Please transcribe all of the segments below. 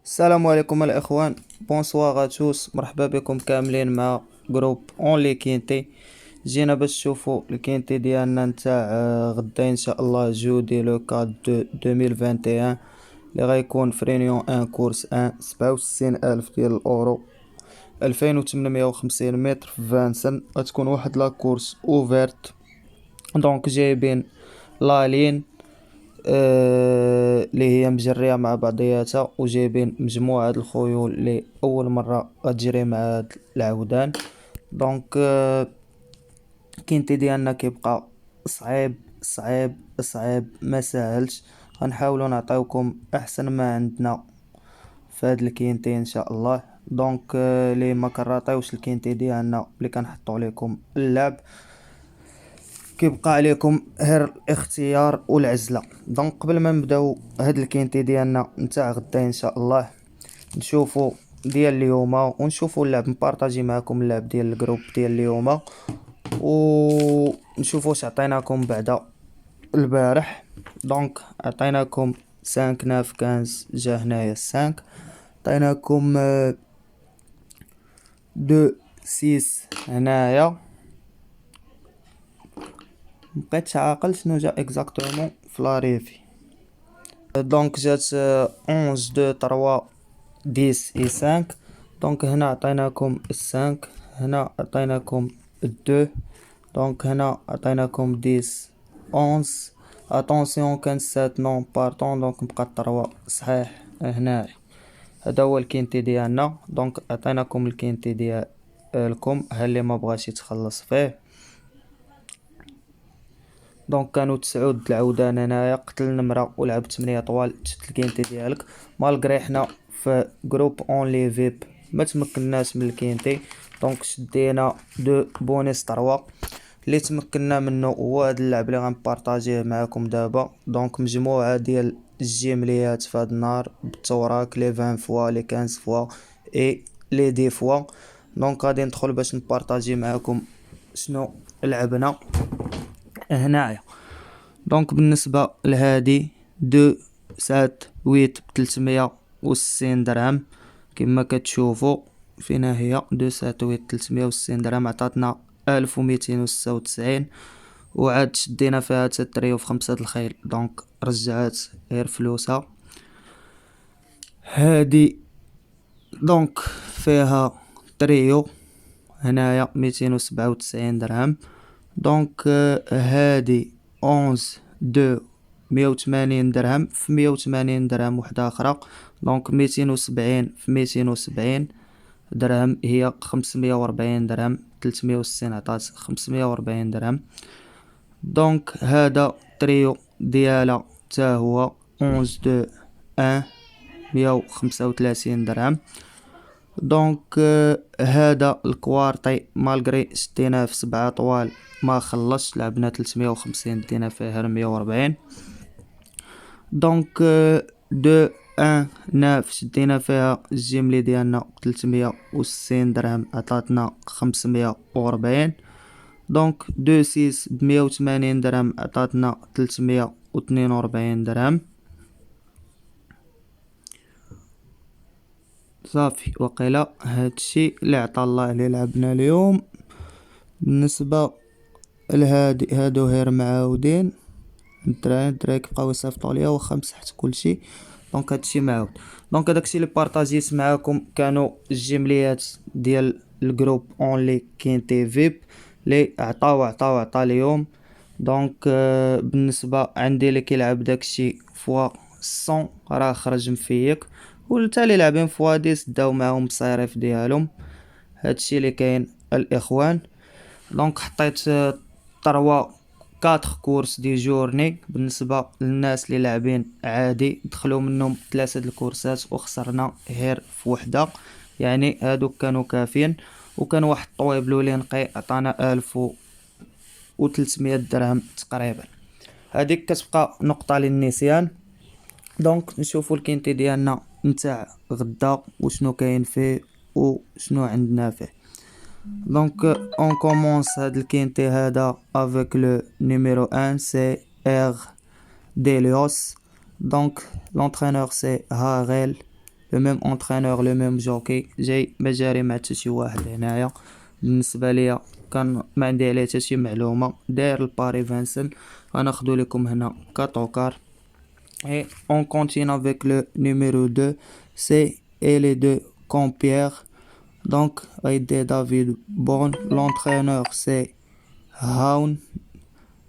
السلام عليكم الاخوان. بونسوار اتوس، مرحبا بكم كاملين مع جروب اونلي كينتي. جينا باش نشوفوا الكينتي ديالنا نتاع غدا ان شاء الله جودي لو 4 دو 2021 اللي غيكون في رينيون ان كورس ان 67 الف ديال الاورو، 2850 متر في فانسن. غتكون واحد لا كورس اوفرت، دونك جايبين لالين اللي هي مجرية مع بعضياتها، وجايبين مجموعة د الخيول اللي أول مرة غتجري مع هاد العودان. دونك كينتي ديالنا كيبقى صعيب صعيب صعيب، ما ساهلش. غنحاولو نعطيوكم احسن ما عندنا في هاد الكينتي ان شاء الله. دونك لي ما كنراطيوش الكينتي ديالنا اللي كنحطو لكم اللعب، كيبقى عليكم غير الاختيار والعزله. دونك قبل ما نبداو هاد الكينتي ديالنا نتاع غدا ان شاء الله، نشوفوا ديال اليوم ونشوفوا اللعب، نبارطاجي معكم اللعب ديال الجروب ديال اليوم، ونشوفوا واش عطيناكم بعدا البارح. دونك عطيناكم 5 9 15 جا هنايا 5، عطيناكم 2 6 هنايا. مبقيتش عاقل شنو جا اكزاكتومون في لاريفي. دونك جات 11 2 3 10 اي 5. دونك هنا عطيناكم 5، هنا عطيناكم 2، دونك هنا عطيناكم 10 11. اتونسيون كان 7 نون بارطون، دونك بقى 3 صحيح هنا. هذا هو الكينتي ديالنا. دونك عطيناكم الكينتي ديالكم، ها اللي ما بغاش يتخلص فيه. دونك كانوا 9 د العودان، انايا قتل نمره ولعب 8 طوال. شفت الكينتي ديالك مالغري حنا في جروب اونلي فيب ما تمكناش من الكينتي. دونك شدينا دو بونيس 3 اللي تمكنا منه، هو هذا اللعب اللي غنبارطاجيه معكم دابا. دونك مجموعه ديال الجيمليات في هذا النهار بالتوراك، لي 20 فوا، لي 15 فوا، اي لي 10 فوا. دونك غادي ندخل باش نبارطاجي معكم شنو لعبنا هنايا. دونك بالنسبة لهادي دو سات ويت ب360 درهم كما كتشوفوا. فينا هي دو سات ويت 360 درهم، عطاتنا 1296. وعاد شدينا فيها تريو في 5 الخيل، دونك رجعات غير فلوسها هادي. دونك فيها تريو هنايا 297 درهم. دونك هادي 11 2 180 درهم في 180 درهم وحده اخرى. دونك 270 في 270 درهم هي 540 درهم. 360 عطات 540 درهم. دونك هذا تريو ديالها تا هو 11 2 1 135 درهم. دونك هذا الكوارطي مالغري شديناه في 7 طوال ما خلصش، لعبنا 350 دينا فيه غير 140. دونك دو ان ناف شدينا فيها الجيملي ديالنا 360 درهم، عطاتنا 540. دونك دو سيس ب180 درهم، عطاتنا 342 درهم. صافي وقيلا هادشي اللي عطا الله اللي لعبنا اليوم. بالنسبة لهادي هادو غير معاودين، الدراري كيبقاو يصيفطوا ليا واخا مسحت كلشي. دونك هادشي معاود. دونك هداكشي اللي بارطاجيت معاكم كانوا الجمليات ديال الجروب اونلي كينتي فيب اللي عطا اليوم. دونك بالنسبه عندي اللي كيلعب داكشي فوا 100 راه خرج مفيك، والتا اللي لاعبين فوا 10 داو معاهم الصيريف ديالهم. هادشي اللي كاين الاخوان. دونك حطيت 3 4 كورس دي جورني بالنسبه للناس اللي لاعبين عادي، دخلوا منهم 3 د الكورسات وخسرنا غير في وحده، يعني هادوك كانوا كافيين. وكان واحد الطويبلو اللي نقي عطانا 1300 درهم تقريبا، هذيك كتبقى نقطه للنسيان. دونك نشوفوا الكينتي ديالنا نتاع غدا وشنو كاين فيه وشنو عندنا فيه. Donc on commence هاد الكينتي هذا avec le numéro 1 c'est R Delios. Donc l'entraîneur c'est Harel لو ميم اونترينور لو ميم جوكي جاي ما جاري مع حتى شي واحد هنايا. بالنسبه ليا كان ما عندي عليه حتى شي معلومه، داير الباري فانسن. غناخدو لكم هنا كطوكار. Et on continue avec le numéro 2, c'est et les deux compères. Donc, Aide David Bourne, l'entraîneur c'est Haun.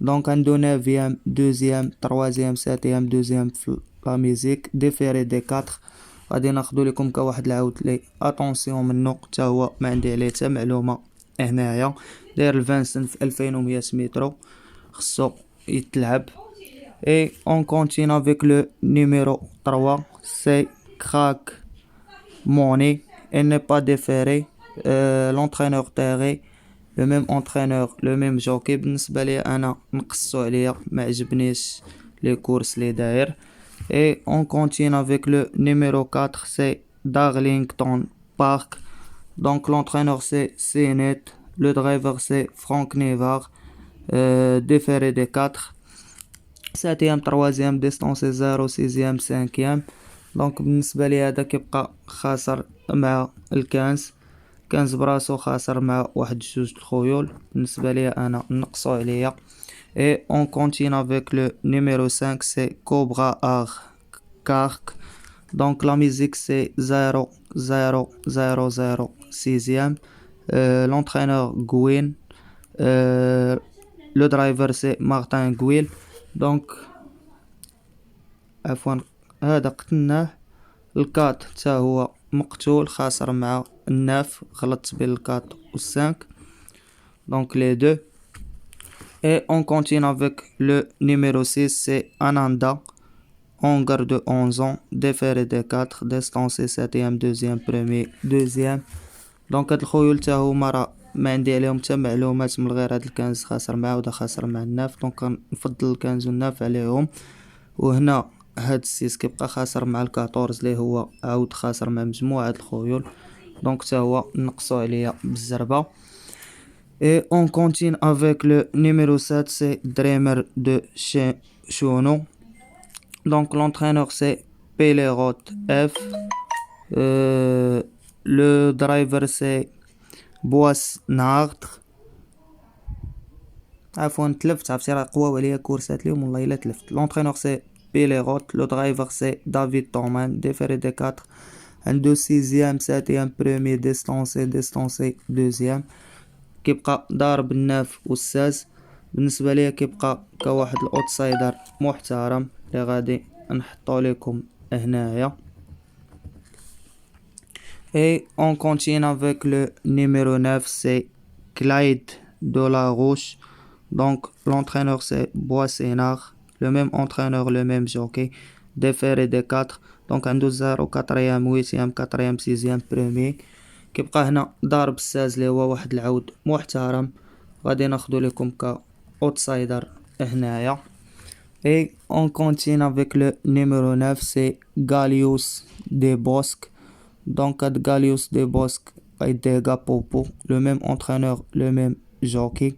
Donc, un 9e, 2e, 3e, 7e, 2e la musique, déféré des 4. غادي ناخدو لكم كواحد العاود لي اتونسيون منو حتى هو ما عندي عليه حتى معلومه هنايا. داير الفانسن في 2100 متر، خصو يتلعب. Et on continue avec le numéro 3, c'est Crack Money. Il n'est pas déféré. L'entraîneur terré, le même entraîneur, le même jockey. بالنسبة لي أنا نقصو عليا ما عجبنيش les courses les داير. Et on continue avec le numéro 4, c'est Darlington Park. Donc l'entraîneur c'est Senet, le driver c'est Frank Nevar, déféré des 4. 7e 3e ديستونسي 0 6e 5e. دونك بالنسبه لي هذا كيبقى خاسر مع الكنز براسو خاسر مع واحد جوج الخيول. بالنسبه لي انا نقصو عليا. et on continue avec le numéro 5, c'est Cobra Kark. Donc la musique c'est 0 0 0 0 6e. L'entraîneur Gwyn, le driver c'est Martin Gwil. دونك عفوا هذا قتلناه. الكات حتى هو مقتول خاسر مع الناف، غلطت بين الكات والسانك. دونك لي دو. et on continue avec le numéro 6, c'est Ananda, Hongar de 11 ans, déféré des 4, distancé 7e 2e 1er 2e. دونك هاد الخيول حتى هما راه ما عندي عليهم حتى معلومات من غير هاد الكنز خاسر معاه ودا خاسر مع الناف. دونك كنفضل الكنز والناف عليهم. وهنا هاد السيس كيبقى خاسر مع الكاطورز لي هو عاود خاسر مع مجموعة الخيول. دونك حتى هو نقصو عليا بالزربة. et on continue avec le numéro 7, c'est Dreamer de Chono. Donc l'entraîneur c'est Pelerot F, le driver c'est بواس ناغتر. عفوا تلفت، عرفتي راه قواو عليا كورسات ليهم والله الا تلفت. لونترينور سي بيليغوت، لو درايفر سي دافيد تومان، ديفيري دي 4. عنده 6e 7e 1er ديستونسي 2e. كيبقى ضارب الناف والساز. بالنسبه ليا كيبقى كواحد الاوتسايدر محترم اللي غادي نحطو لكم هنايا. Et on continue avec le numéro 9, c'est Clyde de la Roche. Donc l'entraîneur c'est Boissénard, le même entraîneur, le même jockey, déféré des 4. Donc عنده 0 4e 8e 4e 6e 1er. كيبقى هنا ضارب الساز اللي هو واحد العود محترم، غادي ناخدو لكم ك اوتسايدر هنايا. Et on continue avec le numéro 9, c'est Galius de Bosque. Donc Galius de Bosque et Gapopo, le même entraîneur, le même jockey,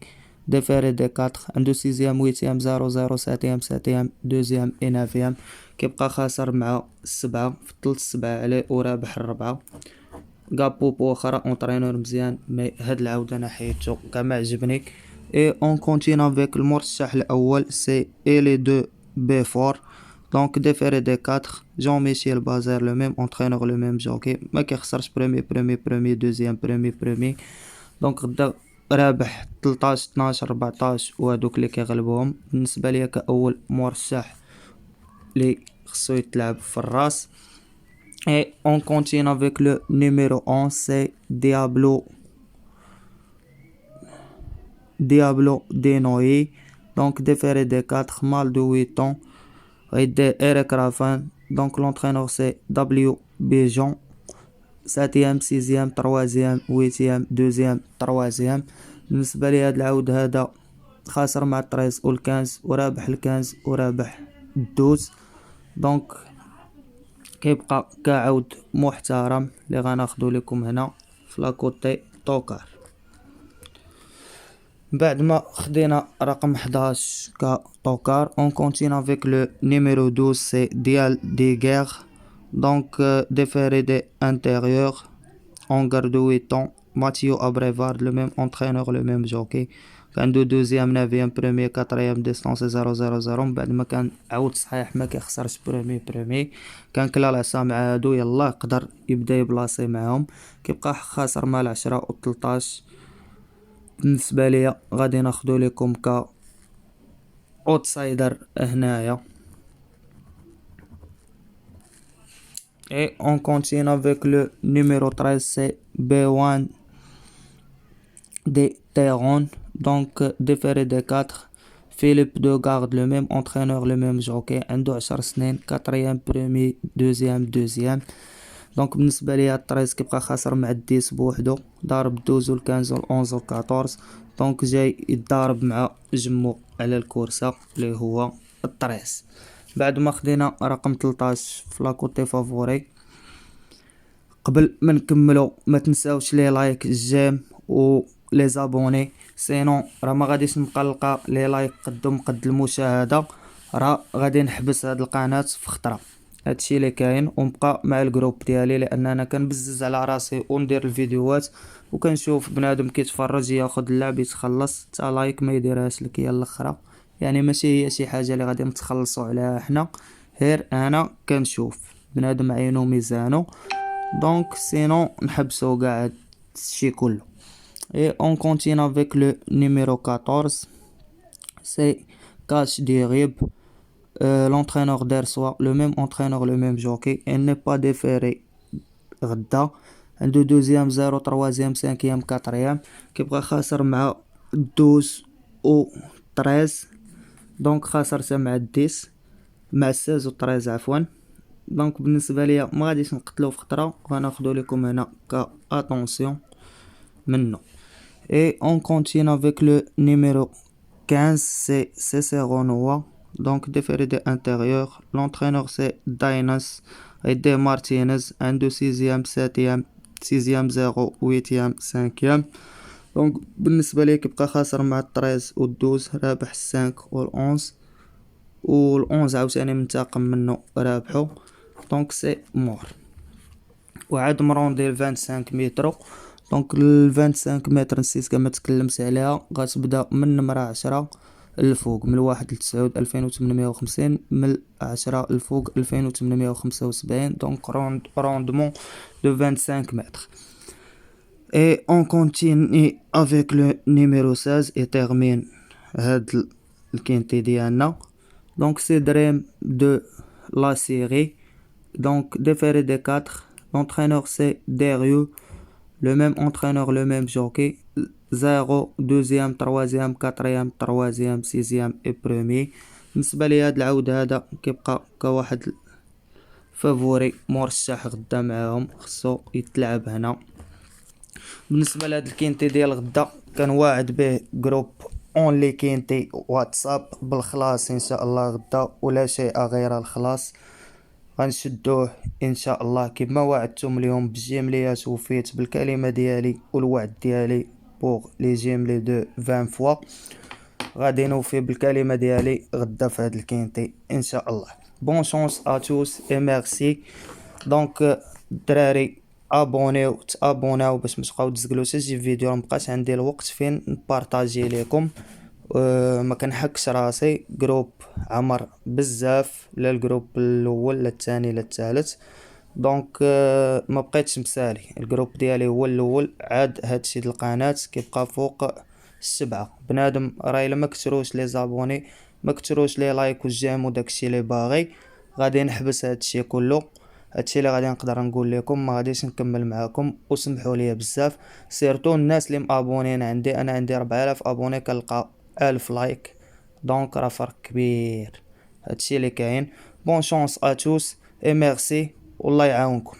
déféré des 4. عنده 6e 8e 0 0 7e 7e 2e et 9e. كيبقى خاسر مع السبعة، فضلت السبعة عليه ورابح الربعة. غابوبو اخرى اونترينور مزيان، مي هاد العود انا حيدتو كما عجبني. et on continue avec المرشح الاول سي les deux B4. donc déféré des 4, Jean-Michel Bazar, le même entraîneur, le même jockey، ما كيخسرش premier deuxième premier. donc غدا رابح 13 12 14 وهادوك اللي كيغلبوهم. بالنسبه ليا كاول مرشح اللي خصو يتلعب في الراس. et on continue avec le numéro 11, c'est Diablo Denoy. donc déféré des 4, mal de 8 ans, et Eric Raffin. donc l'entraîneur c'est W. Béjean, 7e 6e 3e 8e 2e 3e. بالنسبة لي هاد العود هذا خاسر مع 13 و 15 ورابح 15 ورابح 12. دونك كيبقى كعود محترم اللي غناخدو لكم هنا في لاكوتي طوكار. بعد ما خدينا رقم 11 كطوكار، on continue avec le numéro 12, c'est Dial de Guerre. Donc Déféré des intérieurs, Ongar de 8 ans, Mathieu Abrevard, le même entraîneur, le même jockey. عنده دوزيام نافيام بروميي كاتريام ديستونس 000 من بعد ما كان عاود صحيح ما كيخسرش بروميي كان كلا العصا مع هادو يلا قدر يبدا يبلاصي معاهم. كيبقى خاسر مع 10 و 13. بالنسبه ليا غادي ناخدو لكم ك اوتسايدر هنايا. Et on continue avec le numéro 13, c'est B1 des Terron. Donc Déféré des 4. Philippe Degarde, le même entraîneur, le même jockey. عنده 10 سنين. 4e premier, 2e. دونك بالنسبه ليا 13 كيبقى خاسر مع 10 بوحدو، ضارب 12 و 15 و 11 و 14. دونك جاي يتضارب مع جمو على الكورسه اللي هو 13. بعد ما خدينا رقم 13 في لاكوتي فافوري. قبل ما نكملو ما تنساوش لي لايك جيم و لي زابوني، سينو راه ما غاديش نبقى نلقى لي لايك قد المشاهده، راه غادي نحبس هاد القناه في خطره. هادشي اللي كاين. ونبقى مع الجروب ديالي لان انا كنبزز على راسي وندير الفيديوهات وكنشوف بنادم كيتفرج ياخذ اللعب يتخلص حتى لايك ما يديرهاش لك هي الاخرى. يعني ماشي هي شي حاجه اللي غادي نتخلصوا عليها حنا، غير انا كنشوف بنادم عينو ميزانو. دونك سينو نحبسو قاع هادشي كله. Et on continue avec le numéro 14, c'est Cash Dirib. L'entraîneur d'Ersoir, le même entraîneur, le même jockey. Il n'est pas déféré غدا. عنده 2e 0 3e 5e 4e. كيبقى خاسر مع 12 و 13. دونك خاسر مع 10 مع 16 و 13 عفوا. دونك بالنسبه ليا ما غاديش نقتلو في خطره، غناخدو لكم هنا ك اتونسيون منه. Et on continue avec le numéro 15, c'est Cicero Noah. Donc déféré de intérieur. L'entraîneur c'est Dainas et De Martinez. Un de 6e, 7e, 6e 0, 8e, 5e. Donc بالنسبة لي كيبقى خاسر مع 13 و 12، رابح 5 و 11 و 11 عاوتاني منتقم منه رابحو. دونك سي مور. وعاد مروندي 25 متر. دونك 25 متر نسيت كما تكلمت عليها، غتبدا من نمرة 10 الفوق، من 1 ل 9 2850، من 10 الفوق 2875. دونك روندمون دو 25 متر. Et on continue avec le numéro 16 et termine هاد الكينتي ديالنا. Donc c'est Dream de la série. Donc déféré des 4. L'entraîneur c'est Derieux. Le même entraîneur, le même jockey. 0, 2e, 3e, 4e, 3e, 6e et premier. بالنسبة لي هاد العود هذا كيبقى كواحد فافوري مرشح غدا معاهم، خصو يتلعب هنا. بالنسبة لهاد الكينتي ديال غدا كنواعد به جروب اونلي كينتي واتساب بالخلاص ان شاء الله غدا، ولا شيء غير الخلاص غنشدوه ان شاء الله كما وعدتم اليوم بالجيمليات، وفيت بالكلمه ديالي والوعد ديالي بوغ لي جيملي دو 20 فوا. غادي نوفي بالكلمه ديالي غدا في هاد الكينتي ان شاء الله. بون شانس ا توس اي ميرسي. دونك الدراري تابوناو باش متبقاو تزقلو حتى شي فيديو، مبقاش عندي الوقت فين نبارطاجي ليكم. ما كنحكش راسي، جروب عمر بزاف، لا الجروب الاول لا الثاني لا الثالث. دونك ما بقيتش مسالي، الجروب ديالي هو الاول، عاد هادشي د القناه كيبقى فوق 7 بنادم. راه الا ما كثروش لي زابوني، ما كثروش لي لايك والجيم وداكشي اللي باغي، غادي نحبس هادشي كله. هادشي اللي غادي نقدر نقول لكم، ما غاديش نكمل معاكم وسمحوا لي بزاف. سيرتو الناس اللي مابونين عندي، انا عندي 4000 ابوني كنلقى 1000 لايك، دونك راه فرق كبير. هادشي اللي كاين. بون شانس ا توس اي ميرسي والله يعاونكم.